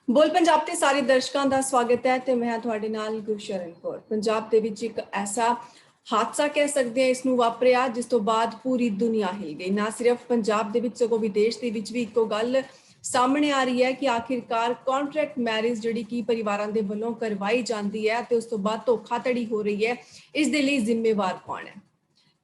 ਬੋਲ ਪੰਜਾਬ ਤੇ ਸਾਰੇ ਦਰਸ਼ਕਾਂ ਦਾ ਸਵਾਗਤ ਹੈ ਤੇ ਮੈਂ ਤੁਹਾਡੇ ਨਾਲ ਗੁਰਸ਼ਰਨ ਕੌਰ। ਪੰਜਾਬ ਦੇ ਵਿੱਚ ਇੱਕ ਐਸਾ ਹਾਦਸਾ ਕਹਿ ਸਕਦੇ ਹਾਂ ਇਸ ਨੂੰ ਵਾਪਰਿਆ ਜਿਸ ਤੋਂ ਬਾਅਦ ਪੂਰੀ ਦੁਨੀਆ ਹਿੱਲ ਗਈ। ਨਾ ਸਿਰਫ ਪੰਜਾਬ ਦੇ ਵਿੱਚ ਸਗੋਂ ਵਿਦੇਸ਼ ਦੇ ਵਿੱਚ ਵੀ ਇੱਕੋ ਗੱਲ ਸਾਹਮਣੇ ਆ ਰਹੀ ਹੈ ਕਿ ਆਖਿਰਕਾਰ ਕੰਟਰੈਕਟ ਮੈਰਿਜ ਜਿਹੜੀ ਕਿ ਪਰਿਵਾਰਾਂ ਦੇ ਵੱਲੋਂ ਕਰਵਾਈ ਜਾਂਦੀ ਹੈ ਤੇ ਉਸ ਤੋਂ ਬਾਅਦ ਧੋਖਾਧੜੀ ਹੋ ਰਹੀ ਹੈ, ਇਸ ਦੇ ਲਈ ਜ਼ਿੰਮੇਵਾਰ ਕੌਣ ਹੈ?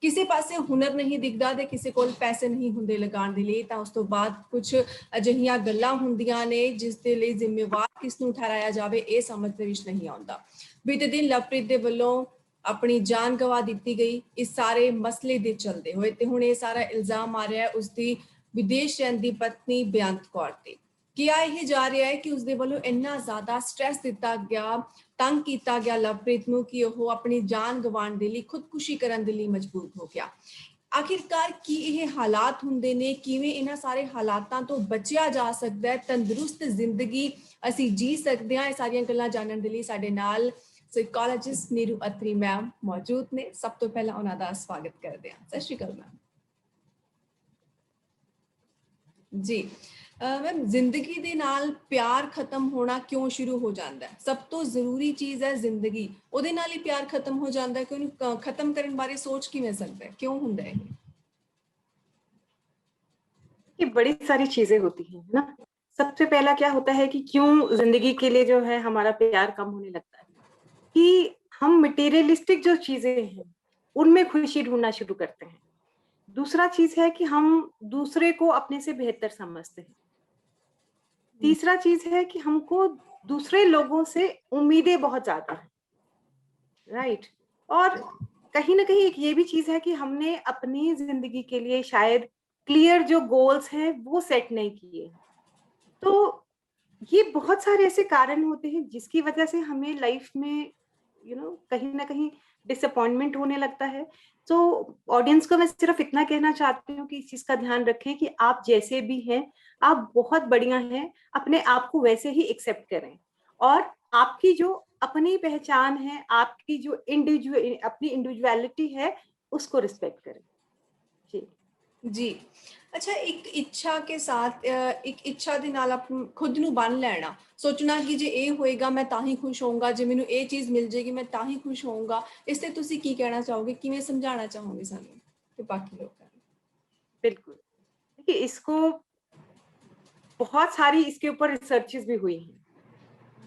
ਕਿਸੇ ਪਾਸੇ ਹੁਨਰ ਨਹੀਂ ਦਿਖਦਾ ਤੇ ਕਿਸੇ ਕੋਲ ਪੈਸੇ ਨਹੀਂ ਹੁੰਦੇ ਲਗਾਉਣ ਦੇ ਲਈ, ਤਾਂ ਉਸ ਤੋਂ ਬਾਅਦ ਕੁਝ ਅਜਿਹੀਆਂ ਗੱਲਾਂ ਹੁੰਦੀਆਂ ਨੇ ਜਿਸ ਦੇ ਲਈ ਜ਼ਿੰਮੇਵਾਰ ਕਿਸ ਨੂੰ ਠਹਿਰਾਇਆ ਜਾਵੇ ਇਹ ਸਮਝ ਦੇ ਵਿੱਚ ਨਹੀਂ ਆਉਂਦਾ। ਬੀਤੇ ਦਿਨ ਲਵਪ੍ਰੀਤ ਦੇ ਵੱਲੋਂ ਆਪਣੀ ਜਾਨ ਗਵਾ ਦਿੱਤੀ ਗਈ ਇਸ ਸਾਰੇ ਮਸਲੇ ਦੇ ਚਲਦੇ ਹੋਏ, ਤੇ ਹੁਣ ਇਹ ਸਾਰਾ ਇਲਜ਼ਾਮ ਆ ਰਿਹਾ ਹੈ ਉਸਦੀ ਵਿਦੇਸ਼ ਰਹਿੰਦੀ ਪਤਨੀ ਬੇਅੰਤ ਕੌਰ ਤੇ। ਕਿਹਾ ਇਹ ਜਾ ਰਿਹਾ ਹੈ ਕਿ ਉਸਦੇ ਵੱਲੋਂ ਇੰਨਾ ਜ਼ਿਆਦਾ ਸਟ੍ਰੈਸ ਦਿੱਤਾ ਗਿਆ, ਤੰਗ ਕੀਤਾ ਗਿਆ ਲਵਪ੍ਰੀਤ ਨੂੰ ਕਿ ਉਹ ਆਪਣੀ ਜਾਨ ਗਵਾਉਣ ਦੇ ਲਈ ਖੁਦਕੁਸ਼ੀ ਕਰਨ ਦੇ ਲਈ ਮਜਬੂਰ ਹੋ ਗਿਆ। ਆਖਿਰਕਾਰ ਕੀ ਇਹ ਹਾਲਾਤ ਹੁੰਦੇ ਨੇ? ਕਿਵੇਂ ਇਹਨਾਂ ਸਾਰੇ ਹਾਲਾਤਾਂ ਤੋਂ ਬਚਿਆ ਜਾ ਸਕਦਾ ਹੈ? ਤੰਦਰੁਸਤ ਜ਼ਿੰਦਗੀ ਅਸੀਂ ਜੀ ਸਕਦੇ ਹਾਂ? ਇਹ ਸਾਰੀਆਂ ਗੱਲਾਂ ਜਾਣਨ ਦੇ ਲਈ ਸਾਡੇ ਨਾਲ ਸਾਈਕੋਲੋਜਿਸਟ ਨੀਰੂ ਅਤਰੀ ਮੈਮ ਮੌਜੂਦ ਨੇ। ਸਭ ਤੋਂ ਪਹਿਲਾਂ ਉਹਨਾਂ ਦਾ ਸਵਾਗਤ ਕਰਦੇ ਹਾਂ। ਸਤਿ ਸ਼੍ਰੀ ਅਕਾਲ ਮੈਮ। ਜੀ ਮੈਮ, ਜ਼ਿੰਦਗੀ ਦੇ ਨਾਲ ਪਿਆਰ ਖਤਮ ਹੋਣਾ ਕਿਉਂ ਸ਼ੁਰੂ ਹੋ ਜਾਂਦਾ ਹੈ? ਸਭ ਤੋਂ ਜ਼ਰੂਰੀ ਚੀਜ਼ ਹੈ ਜ਼ਿੰਦਗੀ, ਉਹਦੇ ਨਾਲ ਹੀ ਪਿਆਰ ਖਤਮ ਹੋ ਜਾਂਦਾ ਹੈ ਕਿ ਉਹਨੂੰ ਖਤਮ ਕਰਨ ਬਾਰੇ ਸੋਚ ਕਿਵੇਂ ਸਕਦਾ है? क्यों ਹੁੰਦਾ है ये बड़ी सारी चीजें होती हैं ना। सबसे पहला क्या होता है कि क्यों जिंदगी के लिए जो है हमारा प्यार कम होने लगता है कि हम मटेरियलिस्टिक जो चीजें हैं उनमें खुशी ढूंढना शुरू करते हैं। दूसरा चीज है कि हम दूसरे को अपने से बेहतर समझते हैं। तीसरा चीज है कि हमको दूसरे लोगों से उम्मीदें बहुत ज्यादा है, राइट। और कहीं ना कहीं एक ये भी चीज है कि हमने अपनी जिंदगी के लिए शायद क्लियर जो गोल्स हैं वो सेट नहीं किए। तो ये बहुत सारे ऐसे कारण होते हैं जिसकी वजह से हमें लाइफ में कहीं ना कहीं डिसअपॉइंटमेंट होने लगता है। तो ऑडियंस को मैं सिर्फ इतना कहना चाहती हूँ कि इस चीज का ध्यान रखें कि आप जैसे भी हैं आप बहुत बढ़िया हैं, अपने आप को वैसे ही एक्सेप्ट करें और आपकी जो अपनी पहचान है, आपकी जो अपनी इंडिविजुअलिटी है उसको रिस्पेक्ट करें। जी ਜੀ ਅੱਛਾ, ਇੱਕ ਇੱਛਾ ਕੇ ਸਾਥ ਇੱਕ ਇੱਛਾ ਦੇ ਨਾਲ ਆਪ ਖੁਦ ਨੂੰ ਬੰਨ ਲੈਣਾ, ਸੋਚਣਾ ਕਿ ਜੇ ਇਹ ਹੋਏਗਾ ਮੈਂ ਤਾਂ ਹੀ ਖੁਸ਼ ਹੋਊਂਗਾ, ਜੇ ਮੈਨੂੰ ਇਹ ਚੀਜ਼ ਮਿਲ ਜਾਏਗੀ ਮੈਂ ਤਾਂ ਹੀ ਖੁਸ਼ ਹੋਊਂਗਾ, ਇਸ ਤੇ ਤੁਸੀਂ ਕੀ ਕਹਿਣਾ ਚਾਹੋਗੇ? ਕਿਵੇਂ ਸਮਝਾਉਣਾ ਚਾਹੋਗੇ ਸਾਨੂੰ ਤੇ ਬਾਕੀ ਲੋਕਾਂ ਨੂੰ? बिल्कुल, देखिए इसको बहुत सारी इसके ऊपर रिसर्चेस भी हुई हैं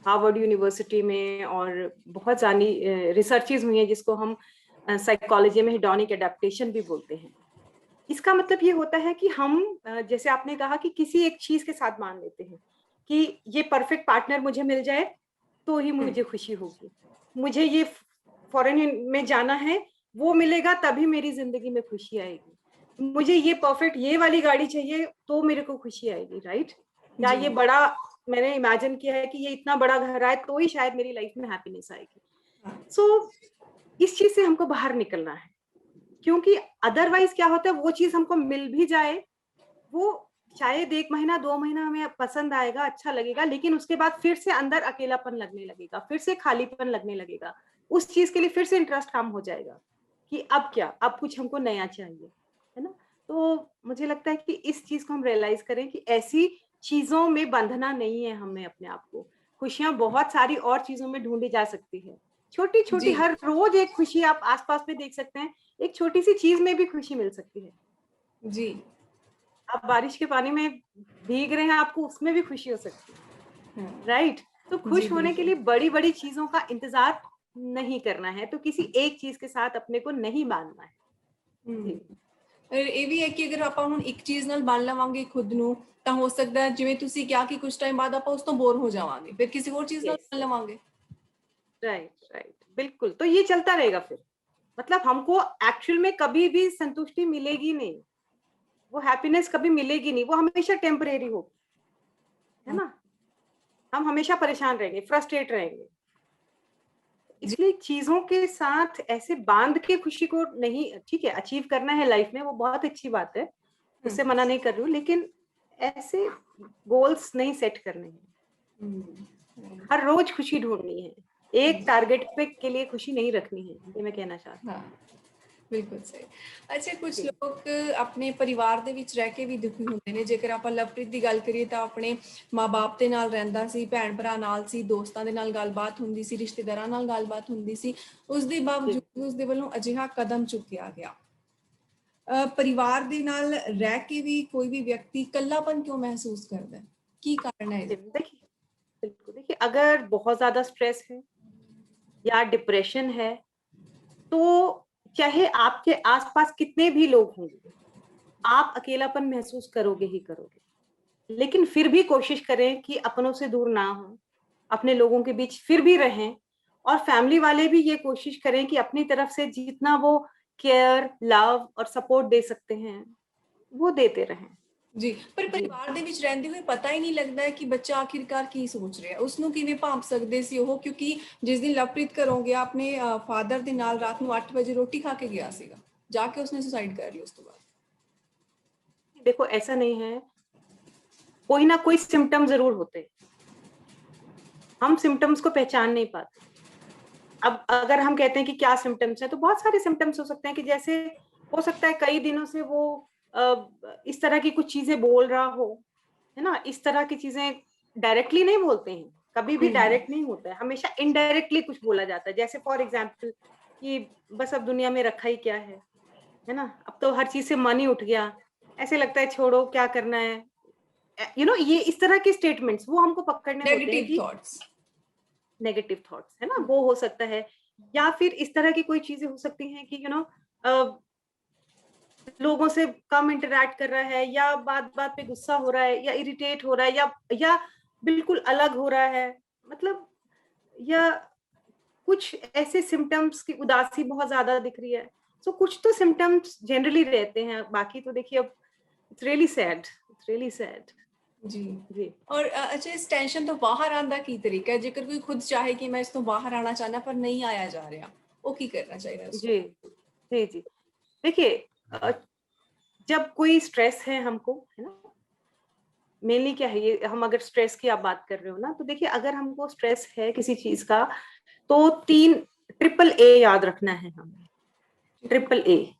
हार्वर्ड यूनिवर्सिटी में और बहुत सारी रिसर्चेस हुई हैं जिसको हम साइकोलॉजी में हेडोनिक एडेप्टेशन भी बोलते हैं। इसका मतलब ये होता है कि हम जैसे आपने कहा कि किसी एक चीज के साथ मान लेते हैं कि ये परफेक्ट पार्टनर मुझे मिल जाए तो ही मुझे खुशी होगी, मुझे ये फॉरेन में जाना है वो मिलेगा तभी मेरी जिंदगी में खुशी आएगी, मुझे ये परफेक्ट ये वाली गाड़ी चाहिए तो मेरे को खुशी आएगी, राइट। या ये बड़ा मैंने इमेजिन किया है कि ये इतना बड़ा घर आए तो ही शायद मेरी लाइफ में हैप्पीनेस आएगी। सो इस चीज से हमको बाहर निकलना है, क्योंकि अदरवाइज क्या होता है वो चीज हमको मिल भी जाए, वो शायद 1 महीना 2 महीना हमें पसंद आएगा, अच्छा लगेगा, लेकिन उसके बाद फिर से अंदर अकेलापन लगने लगेगा, फिर से खालीपन लगने लगेगा, उस चीज के लिए फिर से इंटरेस्ट कम हो जाएगा कि अब क्या, अब कुछ हमको नया चाहिए, है ना। तो मुझे लगता है कि इस चीज को हम रियलाइज करें कि ऐसी चीजों में बंधना नहीं है हमें अपने आप को। खुशियां बहुत सारी और चीजों में ढूंढी जा सकती है, छोटी छोटी, हर रोज एक खुशी आप आसपास में देख सकते हैं, एक छोटी सी चीज में भी खुशी मिल सकती है। जी, आप बारिश के पानी में भीग रहे हैं, आपको उसमें भी खुशी हो सकती है, राइट। तो खुश होने के लिए बड़ी बड़ी चीजों का इंतजार नहीं करना है, तो किसी एक चीज के साथ अपने को नहीं बांधना है। ਇਹ ਵੀ ਹੈ ਕਿ ਅਗਰ ਆਪਾਂ ਹੁਣ ਇੱਕ ਚੀਜ਼ ਨਾਲ ਬੰਨ ਲਵਾਂਗੇ ਖੁਦ ਨੂੰ ਤਾਂ ਹੋ ਸਕਦਾ ਹੈ ਜਿਵੇਂ ਤੁਸੀਂ ਕਿਹਾ ਕਿ ਕੁਝ ਟਾਈਮ ਬਾਅਦ ਆਪਾਂ ਉਸ ਤੋਂ ਬੋਰ ਹੋ ਜਾਵਾਂਗੇ, ਫਿਰ ਕਿਸੇ ਹੋਰ ਚੀਜ਼ ਨਾਲ ਬੰਨ ਲਵਾਂਗੇ। राइट राइट, बिल्कुल। तो ये चलता रहेगा फिर, मतलब हमको एक्चुअल में कभी भी संतुष्टि मिलेगी नहीं, वो हैप्पीनेस कभी मिलेगी नहीं, वो हमेशा टेम्परेरी होगी, है ना। हम हमेशा परेशान रहेंगे, फ्रस्ट्रेट रहेंगे। इसलिए चीजों के साथ ऐसे बांध के खुशी को नहीं, ठीक है अचीव करना है लाइफ में, वो बहुत अच्छी बात है, उससे मना नहीं कर रही हूँ, लेकिन ऐसे गोल्स नहीं सेट करने हैं। हर रोज खुशी ढूंढनी है, एक टारगेट पे के लिए खुशी नहीं रखनी है, ये मैं कहना चाहती हूँ। ਬਿਲਕੁਲ ਸਹੀ। ਅੱਛਾ, ਕੁਝ ਲੋਕ ਆਪਣੇ ਪਰਿਵਾਰ ਦੇ ਵਿੱਚ ਰਹਿ ਕੇ ਵੀ ਦੁਖੀ ਹੁੰਦੇ ਨੇ। ਜੇਕਰ ਆਪਾਂ ਲਵਪ੍ਰੀਤ ਦੀ ਗੱਲ ਕਰੀਏ ਤਾਂ ਆਪਣੇ ਮਾਂ-ਬਾਪ ਦੇ ਨਾਲ ਰਹਿੰਦਾ ਸੀ, ਭੈਣ-ਭਰਾ ਨਾਲ ਸੀ, ਦੋਸਤਾਂ ਦੇ ਨਾਲ ਗੱਲਬਾਤ ਹੁੰਦੀ ਸੀ, ਰਿਸ਼ਤੇਦਾਰਾਂ ਨਾਲ ਗੱਲਬਾਤ ਹੁੰਦੀ ਸੀ। ਉਸ ਦੇ ਬਾਵਜੂਦ ਉਸ ਦੇ ਵੱਲੋਂ ਅਜਿਹਾ ਕਦਮ ਚੁੱਕਿਆ ਗਿਆ। ਪਰਿਵਾਰ ਦੇ ਨਾਲ ਰਹਿ ਕੇ ਵੀ ਕੋਈ ਵੀ ਵਿਅਕਤੀ ਇਕੱਲਾਪਨ क्यों महसूस करता है? ਕੀ ਕਾਰਨ ਹੈ इसका? देखिए, बिल्कुल देखिए, अगर बहुत ज्यादा स्ट्रेस है या डिप्रेशन है, तो चाहे आपके आसपास कितने भी लोग होंगे, आप अकेलापन महसूस करोगे ही करोगे। लेकिन फिर भी कोशिश करें कि अपनों से दूर ना हो, अपने लोगों के बीच फिर भी रहें, और फैमिली वाले भी ये कोशिश करें कि अपनी तरफ से जितना वो केयर, लव और सपोर्ट दे सकते हैं, वो देते रहें। ਜੀ, ਪਰ जी। ਪਰਿਵਾਰ ਦੇ ਵਿੱਚ ਰਹਿੰਦੇ ਹੋਏ ਪਤਾ ਹੀ ਨਹੀਂ ਲੱਗਦਾ ਹੈ ਕਿ ਬੱਚਾ ਆਖਿਰਕਾਰ ਕੀ ਸੋਚ ਰਿਹਾ। ਉਸ ਨੂੰ ਕਿਵੇਂ ਭਾਂਪ ਸਕਦੇ ਸੀ ਉਹ, ਕਿਉਂਕਿ ਜਿਸ ਦਿਨ ਲਵਪ੍ਰੀਤ ਘਰੋਂ ਗਿਆ ਆਪਣੇ ਫਾਦਰ ਦੇ ਨਾਲ ਰਾਤ ਨੂੰ 8 ਵਜੇ ਰੋਟੀ ਖਾ ਕੇ ਗਿਆ ਸੀਗਾ, ਜਾ ਕੇ ਉਸਨੇ ਸੁਸਾਈਡ ਕਰ ਲਈ ਉਸ ਤੋਂ ਬਾਅਦ। देखो, ऐसा नहीं है, कोई ना कोई सिम्टम जरूर होते हैं, हम सिम्टम्स को पहचान नहीं पाते। अब अगर हम कहते हैं कि क्या सिम्टम्स है, तो बहुत सारे सिम्टम्स हो सकते हैं कि जैसे हो सकता है कई दिनों से वो इस तरह की कुछ चीजें बोल रहा हो, है ना। इस तरह की चीजें डायरेक्टली नहीं बोलते हैं, कभी भी डायरेक्ट नहीं होता है, हमेशा इनडायरेक्टली कुछ बोला जाता है। जैसे फॉर एग्जाम्पल कि बस अब दुनिया में रखा ही क्या है ना, अब तो हर चीज से मन ही उठ गया, ऐसे लगता है छोड़ो क्या करना है, ये इस तरह के स्टेटमेंट्स वो हमको पकड़ने होते हैं नेगेटिव कि थॉट्स। नेगेटिव थॉट्स, है ना, वो हो सकता है। या फिर इस तरह की कोई चीजें हो सकती हैं कि लोगों से कम इंटरेक्ट कर रहा है, या बात बात पे गुस्सा हो रहा है, या इरिटेट हो रहा है, या बिल्कुल अलग हो रहा है, मतलब, या कुछ ऐसे सिम्टम्स की उदासी बहुत ज्यादा दिख रही है। सो कुछ तो सिम्टम्स जनरली रहते हैं, बाकी तो देखिए अब it's really sad, it's really sad. ਜੀ। जी ਔਰ ਅੱਛਾ, ਇਸ ਟੈਨਸ਼ਨ ਤੋਂ ਬਾਹਰ ਆਉਣ ਦਾ ਕੀ ਤਰੀਕਾ ਹੈ? ਜੇਕਰ ਕੋਈ ਖੁਦ ਚਾਹੇ ਕਿ ਮੈਂ ਇਸ ਤੋਂ ਬਾਹਰ ਆਣਾ ਚਾਹੁੰਦਾ ਪਰ ਨਹੀਂ ਆਇਆ ਜਾ ਰਿਹਾ, ਉਹ ਕੀ ਕਰਨਾ ਚਾਹੀਦਾ ਉਸ जी जी जी। देखिए, जब कोई स्ट्रेस है हमको, है ना, मेनली क्या है, ये हम अगर स्ट्रेस की आप बात कर रहे हो ना, तो देखिए अगर हमको स्ट्रेस है किसी चीज का, तो 3 ट्रिपल ए याद रखना है हमें। ट्रिपल ए,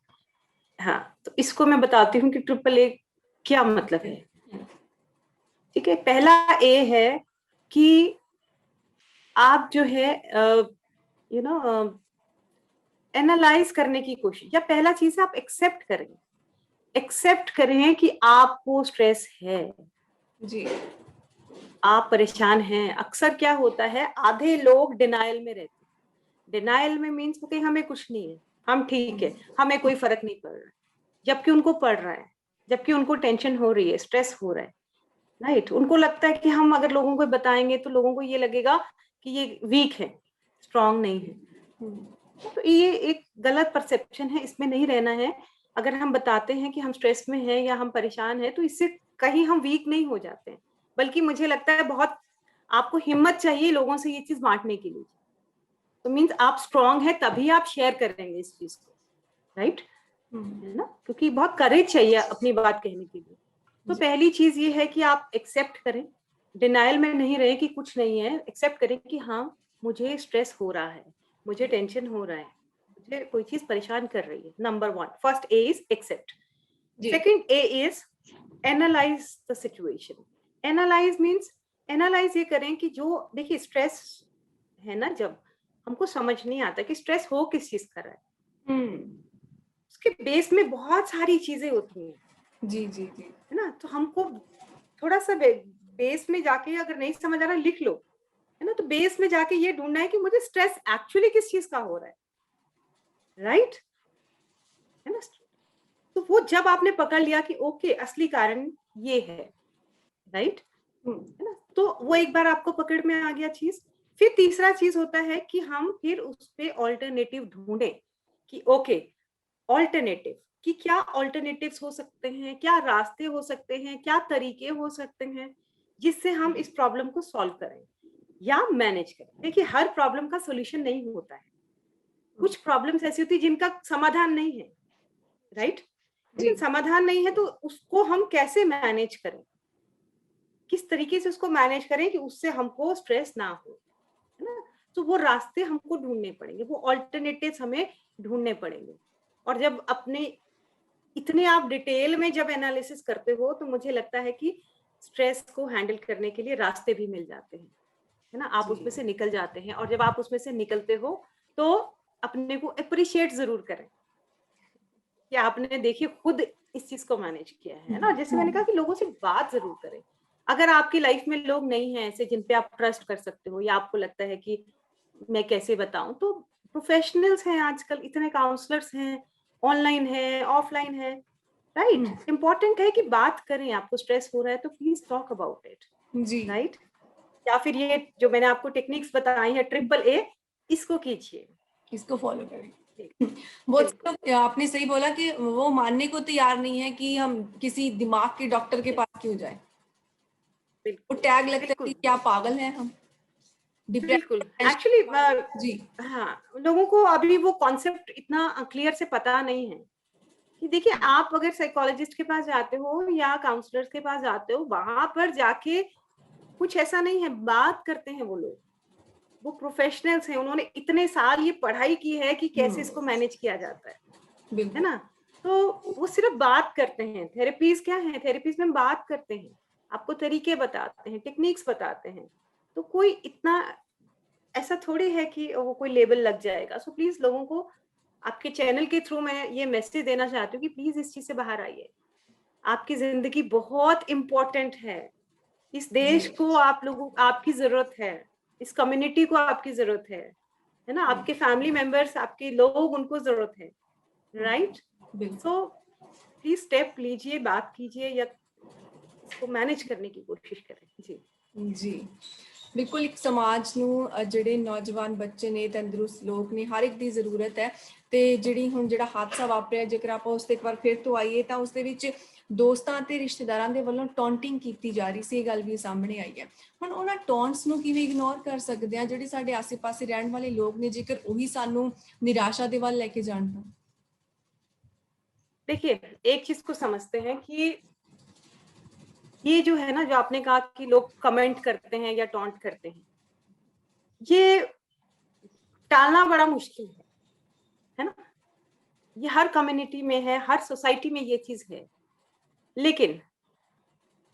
हाँ, तो इसको मैं बताती हूँ कि ट्रिपल ए क्या मतलब है। ठीक है, पहला ए है कि आप जो है एनालाइज करने की कोशिश, या पहला चीज है आप एक्सेप्ट करें कि आपको स्ट्रेस है, जी। आप परेशान हैं। अक्सर क्या होता है, आधे लोग डिनायल में रहते हैं। डिनायल में मीन्स कि हमें कुछ नहीं है, हम ठीक है, हमें कोई फर्क नहीं पड़ रहा है, जबकि उनको पड़ रहा है, जबकि उनको टेंशन हो रही है, स्ट्रेस हो रहा है, राइट। उनको लगता है कि हम अगर लोगों को बताएंगे तो लोगों को ये लगेगा कि ये वीक है, स्ट्रांग नहीं है। तो ये एक गलत परसेप्शन है, इसमें नहीं रहना है। अगर हम बताते हैं कि हम स्ट्रेस में हैं या हम परेशान हैं, तो इससे कहीं हम वीक नहीं हो जाते हैं, बल्कि मुझे लगता है बहुत आपको हिम्मत चाहिए लोगों से ये चीज बांटने के लिए। तो मीन्स आप स्ट्रांग है तभी आप शेयर करेंगे इस चीज को, राइट, है ना, क्योंकि बहुत करेज चाहिए अपनी बात कहने के लिए। तो पहली चीज ये है कि आप एक्सेप्ट करें, डिनायल में नहीं रहे कि कुछ नहीं है, एक्सेप्ट करें कि हाँ मुझे स्ट्रेस हो रहा है, मुझे टेंशन हो रहा है, मुझे कोई चीज परेशान कर रही है। Number 1, first A is accept. Second A is analyze the situation. Analyze means analyze ये करें कि जो, देखिए स्ट्रेस है ना, जब हमको समझ नहीं आता कि स्ट्रेस हो किस चीज का रहा है, उसके बेस में बहुत सारी चीजें होती हैं। जी जी जी, है ना, तो हमको थोड़ा सा बेस में जाके, अगर नहीं समझ आ रहा लिख लो, है ना, तो बेस में जाके ये ढूंढना है कि मुझे स्ट्रेस एक्चुअली किस चीज का हो रहा है, राइट, है ना। तो वो जब आपने पकड़ लिया कि ओके असली कारण ये है, राइट, है ना, तो वो एक बार आपको पकड़ में आ गया चीज। फिर तीसरा चीज होता है कि हम फिर उस पे ऑल्टरनेटिव ढूंढे कि ओके ऑल्टरनेटिव, कि क्या ऑल्टरनेटिव्स हो सकते हैं, क्या रास्ते हो सकते हैं, क्या तरीके हो सकते हैं जिससे हम इस प्रॉब्लम को सॉल्व करें या मैनेज करें। देखिए हर प्रॉब्लम का सॉल्यूशन नहीं होता है, कुछ प्रॉब्लम्स ऐसी होती है जिनका समाधान नहीं है, राइट, लेकिन समाधान नहीं है तो उसको हम कैसे मैनेज करें, किस तरीके से उसको मैनेज करें कि उससे हमको स्ट्रेस ना हो, है ना। तो वो रास्ते हमको ढूंढने पड़ेंगे, वो ऑल्टरनेटिव्स हमें ढूंढने पड़ेंगे। और जब अपने इतने आप डिटेल में जब एनालिसिस करते हो तो मुझे लगता है कि स्ट्रेस को हैंडल करने के लिए रास्ते भी मिल जाते हैं, है ना, आप उसमें से निकल जाते हैं। और जब आप उसमें से निकलते हो तो अपने को अप्रिशिएट जरूर करें कि आपने देखिए खुद इस चीज को मैनेज किया है ना। जैसे मैंने कहा कि लोगों से बात जरूर करें। अगर आपकी लाइफ में लोग नहीं हैं ऐसे जिन पे आप ट्रस्ट कर सकते हो, या आपको लगता है कि मैं कैसे बताऊं, तो प्रोफेशनल्स हैं आजकल, इतने काउंसलर्स हैं, ऑनलाइन है, ऑफलाइन है, राइट। इंपॉर्टेंट है कि बात करें। आपको स्ट्रेस हो रहा है तो प्लीज टॉक अबाउट इट, जी राइट। या फिर ये जो मैंने आपको टेक्निक्स बताई है AAA, इसको कीजिए, इसको फॉलो करें। बहुत से बिल्कुल लोग, आपने सही बोला कि वो मानने को तैयार नहीं है कि हम किसी दिमाग के डॉक्टर के पास क्यों जाए। वो बिल्कुल टैग लगता है कि बिल्कुल क्या पागल है हम, बिल्कुल। डिप्रेशन। एक्चुअली जी हाँ, लोगों को अभी वो कॉन्सेप्ट इतना क्लियर से पता नहीं है कि देखिए, आप अगर साइकोलॉजिस्ट के पास जाते हो या काउंसलर के पास जाते हो, वहां पर जाके कुछ ऐसा नहीं है, बात करते हैं वो लोग, वो प्रोफेशनल्स हैं, उन्होंने इतने साल ये पढ़ाई की है कि कैसे इसको मैनेज किया जाता है बिल्कुल। ना। तो वो सिर्फ बात करते हैं। थेरेपीज क्या है, थेरेपीज में हम बात करते हैं, आपको तरीके बताते हैं, टेक्निक्स बताते हैं। तो कोई इतना ऐसा थोड़ी है कि वो कोई लेबल लग जाएगा। सो प्लीज लोगों को आपके चैनल के थ्रू मैं ये मैसेज देना चाहती हूँ कि प्लीज इस चीज से बाहर आइए। आपकी जिंदगी बहुत इंपॉर्टेंट है, इस देश जी को आप लोगों, आपकी जरूरत है, इस कम्युनिटी को आपकी जरूरत है ना, आपके फैमिली मेंबर्स, आपके लोग, उनको जरूरत है, राइट। बिल्कुल। सो प्लीज स्टेप लीजिए, बात कीजिए, या इसको मैनेज करने की कोशिश करें। जी जी ਬਿਲਕੁਲ। ਇੱਕ ਸਮਾਜ ਨੂੰ ਜਿਹੜੇ ਨੌਜਵਾਨ ਬੱਚੇ ਨੇ, ਤੰਦਰੁਸਤ ਲੋਕ ਨੇ, ਹਰ ਇੱਕ ਦੀ ਜ਼ਰੂਰਤ ਹੈ। ਤੇ ਜਿਹੜੀ ਹੁਣ ਜਿਹੜਾ ਹਾਦਸਾ ਵਾਪਰਿਆ, ਜੇਕਰ ਆਪਾਂ ਉਸ ਤੇ ਇੱਕ ਵਾਰ ਫਿਰ ਤੋਂ ਆਈਏ ਤਾਂ ਉਸ ਦੇ ਵਿੱਚ ਦੋਸਤਾਂ ਤੇ ਰਿਸ਼ਤੇਦਾਰਾਂ ਦੇ ਵੱਲੋਂ ਟੌਂਟਿੰਗ ਕੀਤੀ ਜਾ ਰਹੀ ਸੀ, ਇਹ ਗੱਲ ਵੀ ਸਾਹਮਣੇ ਆਈ ਹੈ। ਹੁਣ ਉਹਨਾਂ ਟੌਂਟਸ ਨੂੰ ਕਿਵੇਂ ਇਗਨੋਰ ਕਰ ਸਕਦੇ ਆ ਜਿਹੜੇ ਸਾਡੇ ਆਸੇ-ਪਾਸੇ ਰਹਿਣ ਵਾਲੇ ਲੋਕ ਨੇ, ਜੇਕਰ ਉਹੀ ਸਾਨੂੰ ਨਿਰਾਸ਼ਾ ਦੇ ਵੱਲ ਲੈ ਕੇ ਜਾਣ ਤਾਂ? देखिए, एक चीज को समझते हैं कि ये जो है ना, जो आपने कहा कि लोग कमेंट करते हैं या टॉन्ट करते हैं, ये टालना बड़ा मुश्किल है ना। ये हर कम्युनिटी में है, हर सोसाइटी में ये चीज है। लेकिन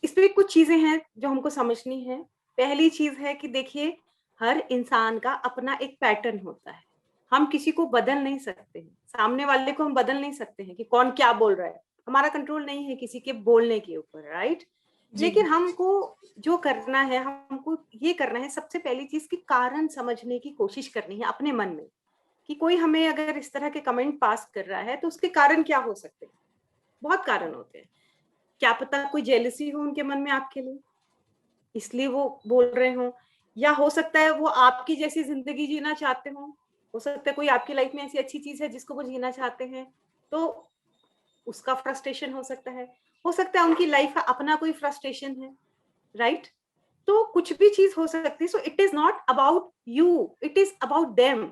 इसमें कुछ चीजें हैं जो हमको समझनी है। पहली चीज है कि देखिए, हर इंसान का अपना एक पैटर्न होता है। हम किसी को बदल नहीं सकते हैं, सामने वाले को हम बदल नहीं सकते हैं कि कौन क्या बोल रहा है। हमारा कंट्रोल नहीं है किसी के बोलने के ऊपर, राइट। जी लेकिन हमको जो करना है, हमको ये करना है, सबसे पहली चीज की कारण समझने की कोशिश करनी है अपने मन में, कि कोई हमें अगर इस तरह के कमेंट पास कर रहा है तो उसके कारण क्या हो सकते हैं। बहुत कारण होते हैं। क्या पता कोई जेलसी हो उनके मन में आपके लिए, इसलिए वो बोल रहे हो, या हो सकता है वो आपकी जैसी जिंदगी जीना चाहते हो सकता है कोई आपकी लाइफ में ऐसी अच्छी चीज है जिसको वो जीना चाहते हैं, तो उसका फ्रस्ट्रेशन हो सकता है उनकी लाइफ का अपना कोई फ्रस्ट्रेशन है, राइट। तो कुछ भी चीज हो सकती है। So it is not about you, it is about them.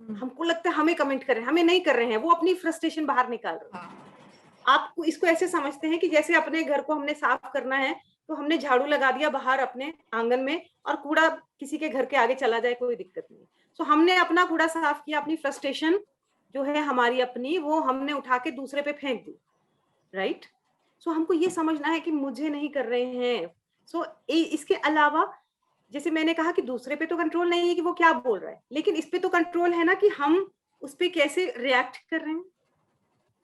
हमको लगता है हमें कमेंट कर रहे हैं, हमें नहीं कर रहे हैं, वो अपनी फ्रस्ट्रेशन बाहर निकाल रहे हैं। हाँ आपको इसको ऐसे समझते हैं कि जैसे अपने घर को हमने साफ करना है तो हमने झाड़ू लगा दिया बाहर अपने आंगन में, और कूड़ा किसी के घर के आगे चला जाए कोई दिक्कत नहीं। सो हमने अपना कूड़ा साफ किया, अपनी फ्रस्ट्रेशन जो है हमारी अपनी, वो हमने उठा के दूसरे पे फेंक दी, राइट। सो हमको ये समझना है कि मुझे नहीं कर रहे हैं। सो इसके अलावा, जैसे मैंने कहा कि दूसरे पे तो कंट्रोल नहीं है कि वो क्या बोल रहा है, लेकिन इस पे तो कंट्रोल है ना कि हम उस पे कैसे रिएक्ट कर रहे हैं,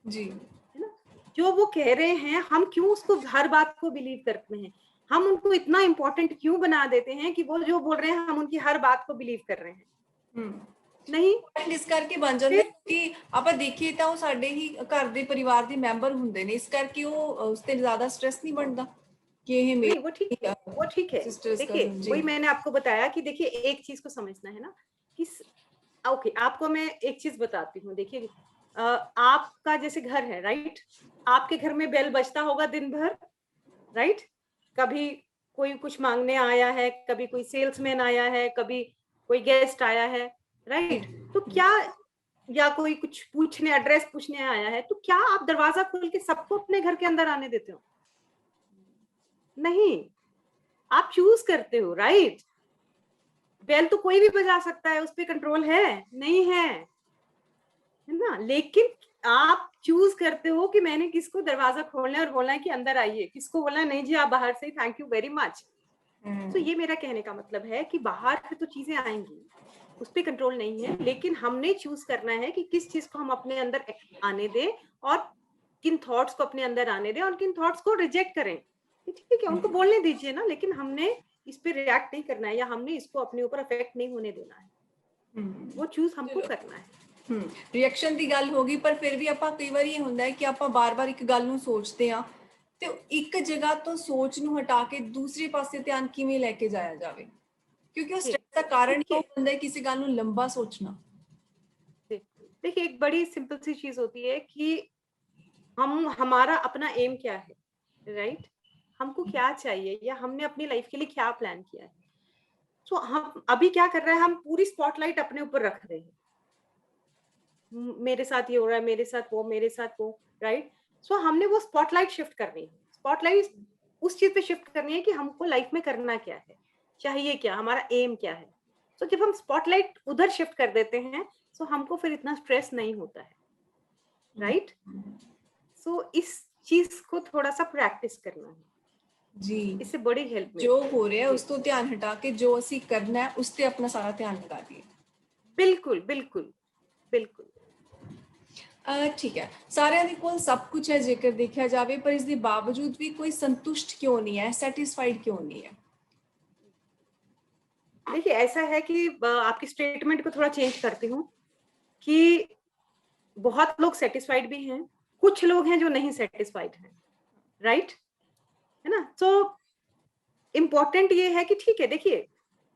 जी है ना। जो वो कह रहे हैं, हम क्यों उसको हर बात को बिलीव करते हैं, हम उनको इतना इंपॉर्टेंट क्यों बना देते हैं कि वो जो बोल रहे हैं हम उनकी हर बात को बिलीव कर रहे हैं। नहीं, ਇਸ ਕਰਕੇ ਬਣ ਜਾਂਦੇ फिर ਕਿ ਆਪਾਂ ਦੇਖੀਏ ਤਾਂ ਉਹ ਸਾਡੇ ਹੀ ਘਰ ਦੇ ਪਰਿਵਾਰ ਦੇ ਮੈਂਬਰ ਹੁੰਦੇ ਨੇ, ਇਸ ਕਰਕੇ ਉਹ ਉਸ ਤੇ ਜ਼ਿਆਦਾ ਸਟ੍ਰੈਸ नहीं बनता कि ये नहीं, वो ठीक है, मेरे वो ठीक है। सिस्टर्स देखिए, कजन। जी वही मैंने आपको बताया कि देखिए एक चीज को समझना है ना कि ओके, आपको मैं एक चीज बताती हूँ। देखिए, आपका जैसे घर है, राइट, आपके घर में बेल बजता होगा दिन भर, राइट। कभी कोई कुछ मांगने आया है, कभी कोई सेल्समैन आया है, कभी कोई गेस्ट आया है, राइट। तो क्या, या कोई कुछ पूछने, एड्रेस पूछने आया है, तो क्या आप दरवाजा खोल के सबको अपने घर के अंदर आने देते हो? नहीं, आप चूज करते हो, राइट। बेल तो कोई भी बजा सकता है, उस पर कंट्रोल है नहीं है, है ना। लेकिन आप चूज करते हो कि मैंने किसको दरवाजा खोलना है और बोलना है कि अंदर आइए, किसको बोलना है नहीं जी आप बाहर से, थैंक यू वेरी मच। तो ये मेरा कहने का मतलब है कि बाहर से तो चीजें आएंगी, उस पर कंट्रोल नहीं है, लेकिन हमने चूज करना है कि किस चीज को हम अपने अंदर आने दें और किन थॉट्स को अपने अंदर आने दें और किन थॉट्स को रिजेक्ट करें। ठीक है, उनको बोलने दीजिए ना, लेकिन हमने इस पे रिएक्ट नहीं करना है या हमने इसको अपने ऊपर अफेक्ट नहीं होने देना है। वो चूज हमको करना है। ਰਿਐਕਸ਼ਨ ਦੀ ਗੱਲ ਹੋ ਗਈ, ਪਰ ਫਿਰ ਵੀ ਆਪਾਂ ਕਈ ਵਾਰੀ ਇਹ ਹੁੰਦਾ ਹੈ ਕਿ ਆਪਾਂ ਬਾਰ-ਬਾਰ ਇੱਕ ਗੱਲ ਨੂੰ ਸੋਚਦੇ ਆ ਤੇ ਇੱਕ ਜਗ੍ਹਾ ਤੋਂ ਸੋਚ ਨੂੰ ਹਟਾ ਕੇ ਦੂਸਰੇ ਪਾਸੇ ਧਿਆਨ ਕਿਵੇਂ ਲੈ ਕੇ ਜਾਇਆ ਜਾਵੇ, ਕਿਉਂਕਿ ਉਹ ਸਟ੍ਰੈਸ ਦਾ ਕਾਰਨ ਹੀ ਉਹ ਹੁੰਦਾ ਹੈ ਕਿਸੇ ਗੱਲ ਨੂੰ ਲੰਬਾ ਸੋਚਣਾ। देखिए एक बड़ी सिंपल सी चीज होती है कि हमारा अपना एम क्या है, राइट? हमको क्या चाहिए या हमने अपनी लाइफ के लिए क्या प्लान किया है। तो हम अभी क्या कर रहे हैं, हम पूरी स्पॉटलाइट अपने ऊपर रख रहे हैं, मेरे साथ ये हो रहा है, मेरे साथ वो, मेरे साथ वो, राइट? सो हमने वो स्पॉटलाइट शिफ्ट करनी है, स्पॉटलाइट उस चीज पे शिफ्ट करनी है कि हमको लाइफ में करना क्या है, चाहिए क्या, हमारा एम क्या है। तो जब हम स्पॉटलाइट उधर शिफ्ट कर देते हैं तो हमको फिर इतना स्ट्रेस नहीं होता है, राइट? सो इस चीज को थोड़ा सा प्रैक्टिस करना है जी, इससे बड़ी हेल्प जो हो रहा है उस तो ध्यान हटा के जो ਅਸੀਂ करना है उस ते अपना सारा ध्यान लगा दिए। बिल्कुल बिल्कुल बिल्कुल। ठीक है, ਸਾਰਿਆਂ ਦੇ ਕੋਲ ਸਭ ਕੁਝ ਹੈ ਜੇਕਰ ਦੇਖਿਆ ਜਾਵੇ, ਪਰ ਇਸ ਦੇ ਬਾਵਜੂਦ ਵੀ ਕੋਈ ਸੰਤੁਸ਼ਟ क्यों नहीं है, सैटिस्फाइड क्यों नहीं है? देखिए ऐसा है कि आपकी स्टेटमेंट को थोड़ा चेंज करती हूँ कि बहुत लोग सेटिस्फाइड भी हैं, कुछ लोग हैं जो नहीं सेटिस्फाइड हैं, राइट? है ना। तो इम्पोर्टेंट ये है कि ठीक है, देखिए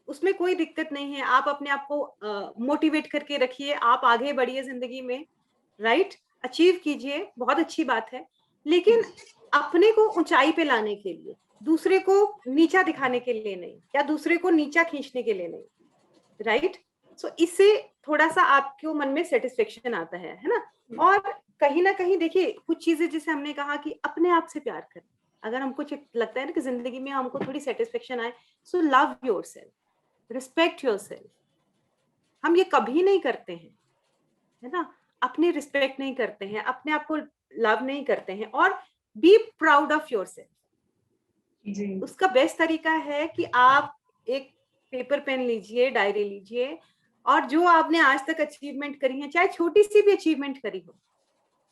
उसमें कोई दिक्कत नहीं है, आप अपने आप को मोटिवेट करके रखिए, आप आगे बढ़िए जिंदगी में, राइट? अचीव कीजिए, बहुत अच्छी बात है, लेकिन अपने को ऊंचाई पे लाने के लिए, दूसरे को नीचा दिखाने के लिए नहीं, या दूसरे को नीचा खींचने के लिए नहीं, राइट? सो इससे थोड़ा सा आपके मन में सेटिस्फेक्शन आता है ना। और कहीं ना कहीं देखिए कुछ चीजें जैसे हमने कहा कि अपने आप से प्यार करें, अगर हमको लगता है ना कि जिंदगी में हमको थोड़ी सेटिस्फेक्शन आए, so love yourself, respect yourself. हम ये कभी नहीं करते हैं, है ना, अपनी रिस्पेक्ट नहीं करते हैं, अपने आप को लव नहीं करते हैं। और बी प्राउड ऑफ योरसेल्फ। उसका बेस्ट तरीका है कि आप एक पेपर पेन लीजिए, डायरी लीजिए, और जो आपने आज तक अचीवमेंट करी है, चाहे छोटी सी भी अचीवमेंट करी हो,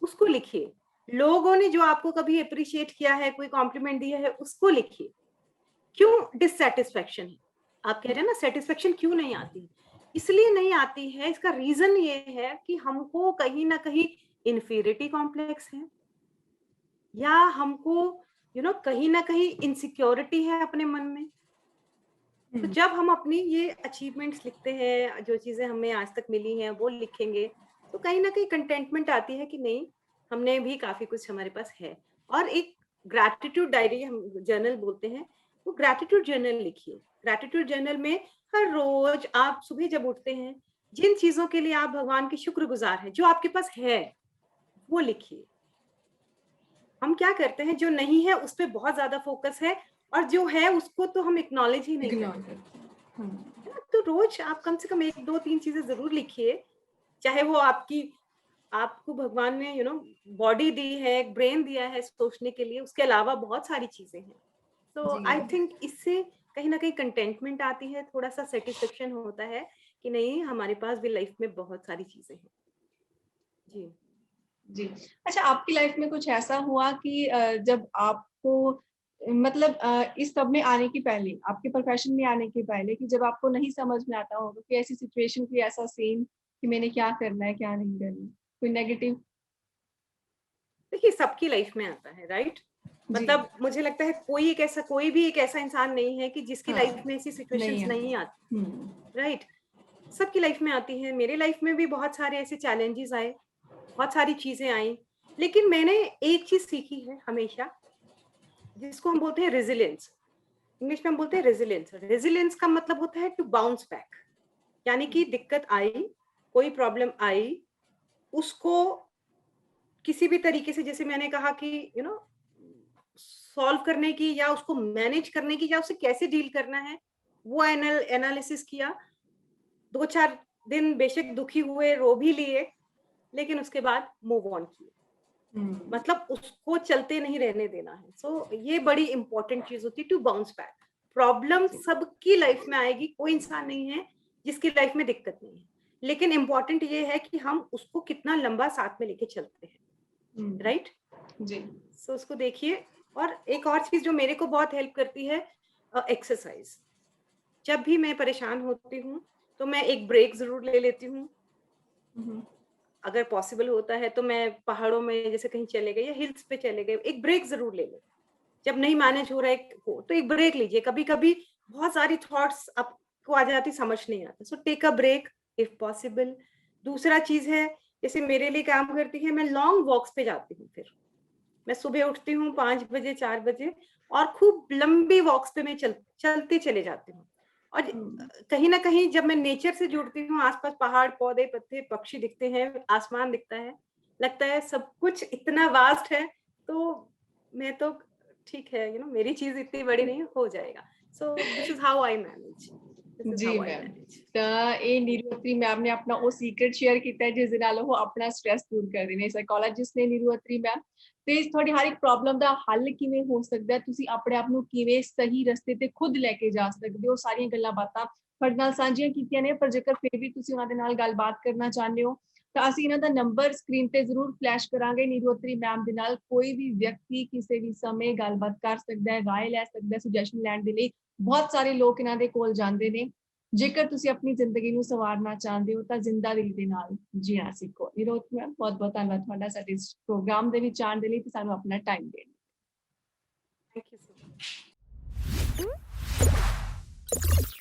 उसको लिखिए। लोगों ने जो आपको कभी अप्रिशिएट किया है, कोई कॉम्प्लीमेंट दिया है, उसको लिखिए। क्यों डिससेटिस्फेक्शन है, आप कह रहे हैं ना सेटिस्फेक्शन क्यों नहीं आती, इसलिए नहीं आती है, इसका रीजन ये है कि हमको कहीं ना कहीं इन्फीरियरिटी कॉम्प्लेक्स है, या हमको कहीं ना कहीं इनसिक्योरिटी है अपने मन में। तो जब हम अपनी ये अचीवमेंट्स लिखते हैं, जो चीजें हमें आज तक मिली हैं वो लिखेंगे, तो कहीं ना कहीं कंटेंटमेंट आती है कि नहीं, हमने भी काफी कुछ हमारे पास है। और एक ग्रैटिट्यूड डायरी हम जर्नल बोलते हैं, वो ग्रैटिट्यूड जर्नल लिखिए। ग्रैटिट्यूड जर्नल में हर रोज आप सुबह जब उठते हैं, जिन चीजों के लिए आप भगवान के शुक्रगुजार हैं, जो आपके पास है, वो लिखिए। हम क्या करते हैं, जो नहीं है उस पर बहुत ज्यादा फोकस है, और जो है उसको तो हम एक्नॉलेज ही नहीं करते। तो रोज आप कम से कम 1-2-3 चीजें जरूर लिखिए, चाहे वो आपको भगवान ने बॉडी दी है, ब्रेन दिया है सोचने के लिए, उसके अलावा बहुत सारी चीजें हैं। तो आई थिंक इससे कहीं ना कहीं कंटेंटमेंट आती है, थोड़ा सा सेटिस्फेक्शन होता है कि नहीं, हमारे पास भी लाइफ में बहुत सारी चीजें हैं। जी जी। अच्छा, आपकी लाइफ में कुछ ऐसा हुआ कि जब आपको मतलब इस सब में आने के पहले, आपके प्रोफेशन में आने के पहले, कि जब आपको नहीं समझ में आता होगा कि ऐसी सिचुएशन की ऐसा सीन कि मैंने क्या करना है, क्या नहीं करना, कोई नेगेटिव? देखिए सबकी लाइफ में आता है, राइट? मतलब मुझे लगता है कोई भी एक ऐसा इंसान नहीं है कि जिसकी लाइफ में ऐसी सिचुएशंस नहीं आती, राइट? सबकी लाइफ में आती है। मेरे लाइफ में भी बहुत सारे ऐसे चैलेंजेस आए, बहुत सारी चीजें आई, लेकिन मैंने एक चीज सीखी है हमेशा, जिसको हम बोलते हैं रेजिलियंस। इंग्लिश में हम बोलते हैं रेजिलियंस। रेजिलियंस का मतलब होता है टू बाउंस बैक, यानी कि दिक्कत आई, कोई प्रॉब्लम आई, उसको किसी भी तरीके से, जैसे मैंने कहा कि सॉल्व करने की, या उसको मैनेज करने की, या उसे कैसे डील करना है, वो एनालिसिस किया। 2-4 दिन बेशक दुखी हुए, रो भी लिए, लेकिन उसके बाद मूव ऑन किए, मतलब उसको चलते नहीं रहने देना है। सो ये बड़ी इंपॉर्टेंट चीज होती है टू बाउंस बैक। प्रॉब्लम सबकी लाइफ में आएगी, कोई इंसान नहीं है जिसकी लाइफ में दिक्कत नहीं है, लेकिन इम्पोर्टेंट ये है कि हम उसको कितना लंबा साथ में लेके चलते हैं, राइट? जी। सो उसको देखिए। और एक और चीज जो मेरे को बहुत हेल्प करती है, एक्सरसाइज। जब भी मैं परेशान होती हूँ तो मैं एक ब्रेक जरूर ले लेती हूँ। अगर पॉसिबल होता है तो मैं पहाड़ों में जैसे कहीं चले गए या हिल्स पे चले गए, एक ब्रेक जरूर ले ले। जब नहीं मैनेज हो रहा है तो एक ब्रेक लीजिए। कभी कभी बहुत सारी थॉट्स आपको आ जाती, समझ नहीं आता, so take a break if possible. दूसरा चीज है, जैसे मेरे लिए काम करती है, मैं लॉन्ग वॉक्स पे जाती हूँ। फिर मैं सुबह उठती हूँ 5 बजे 4 बजे और खूब लंबी वॉक्स पे मैं चलते चले जाती हूँ। और कहीं ना कहीं जब मैं नेचर से जुड़ती हूँ, आसपास पहाड़ पौधे पत्ते पक्षी दिखते हैं, आसमान दिखता है, लगता है सब कुछ इतना वास्ट है, तो मैं तो ठीक है, मेरी चीज इतनी बड़ी नहीं, हो जाएगा। So this is how I manage. जी मैम, ਇਹ ਨਿਰੂਅਤਰੀ ਮੈਮ ਨੇ ਆਪਣਾ ਉਹ ਸੀਕ੍ਰੇਟ ਸ਼ੇਅਰ ਕੀਤਾ ਜਿਸ ਦੇ ਨਾਲ ਉਹ ਆਪਣਾ ਸਟ੍ਰੈਸ ਦੂਰ ਕਰਦੇ ਨੇ। ਸਾਈਕੋਲੋਜਿਸਟ ਨੇ ਨਿਰੂਅਤਰੀ ਮੈਮ, ਤੇ ਤੁਹਾਡੀ ਹਰ ਇੱਕ ਪ੍ਰੋਬਲਮ ਦਾ ਹੱਲ ਕਿਵੇਂ ਹੋ ਸਕਦਾ ਹੈ, ਤੁਸੀਂ ਆਪਣੇ ਆਪ ਨੂੰ ਕਿਵੇਂ ਸਹੀ ਰਸਤੇ ਤੇ ਖੁਦ ਲੈ ਕੇ ਜਾ ਸਕਦੇ ਹੋ, ਸਾਰੀਆਂ ਗੱਲਾਂ ਬਾਤਾਂ ਤੁਹਾਡੇ ਨਾਲ ਸਾਂਝੀਆਂ ਕੀਤੀਆਂ ਨੇ। ਪਰ ਜੇਕਰ ਫਿਰ ਵੀ ਤੁਸੀਂ ਉਹਨਾਂ ਦੇ ਨਾਲ ਗੱਲਬਾਤ ਕਰਨਾ ਚਾਹੁੰਦੇ ਹੋ ਤਾਂ ਅਸੀਂ ਇਹਨਾਂ ਦਾ ਨੰਬਰ ਸਕਰੀਨ ਤੇ ਜ਼ਰੂਰ ਫਲੈਸ਼ ਕਰਾਂਗੇ। ਨਿਰੂਅਤਰੀ ਮੈਮ ਦੇ ਨਾਲ ਕੋਈ ਵੀ ਵਿਅਕਤੀ ਕਿਸੇ ਵੀ ਸਮੇਂ ਗੱਲਬਾਤ ਕਰ ਸਕਦਾ ਹੈ, ਰਾਏ ਲੈ ਸਕਦਾ ਹੈ, ਸੁਜੈਸ਼ਨ ਲੈਣ ਦੇ ਲਈ ਬਹੁਤ ਸਾਰੇ ਲੋਕ ਇਹਨਾਂ ਦੇ ਕੋਲ ਜਾਂਦੇ ਨੇ। ਜੇਕਰ ਤੁਸੀਂ ਆਪਣੀ ਜ਼ਿੰਦਗੀ ਨੂੰ ਸਵਾਰਨਾ ਚਾਹੁੰਦੇ ਹੋ ਤਾਂ ਜ਼ਿੰਦਾ ਦਿਲ ਦੇ ਨਾਲ ਜੀਣਾ ਸਿੱਖੋ। ਨਿਰੂਅਤਰੀ ਮੈਮ, ਬਹੁਤ ਬਹੁਤ ਧੰਨਵਾਦ ਤੁਹਾਡਾ ਸਾਡੇ ਇਸ ਪ੍ਰੋਗਰਾਮ ਦੇ ਵਿੱਚ ਆਉਣ ਦੇ ਲਈ ਤੇ ਸਾਨੂੰ ਆਪਣਾ ਟਾਈਮ ਦੇਣ ਲਈ। Thank you so much.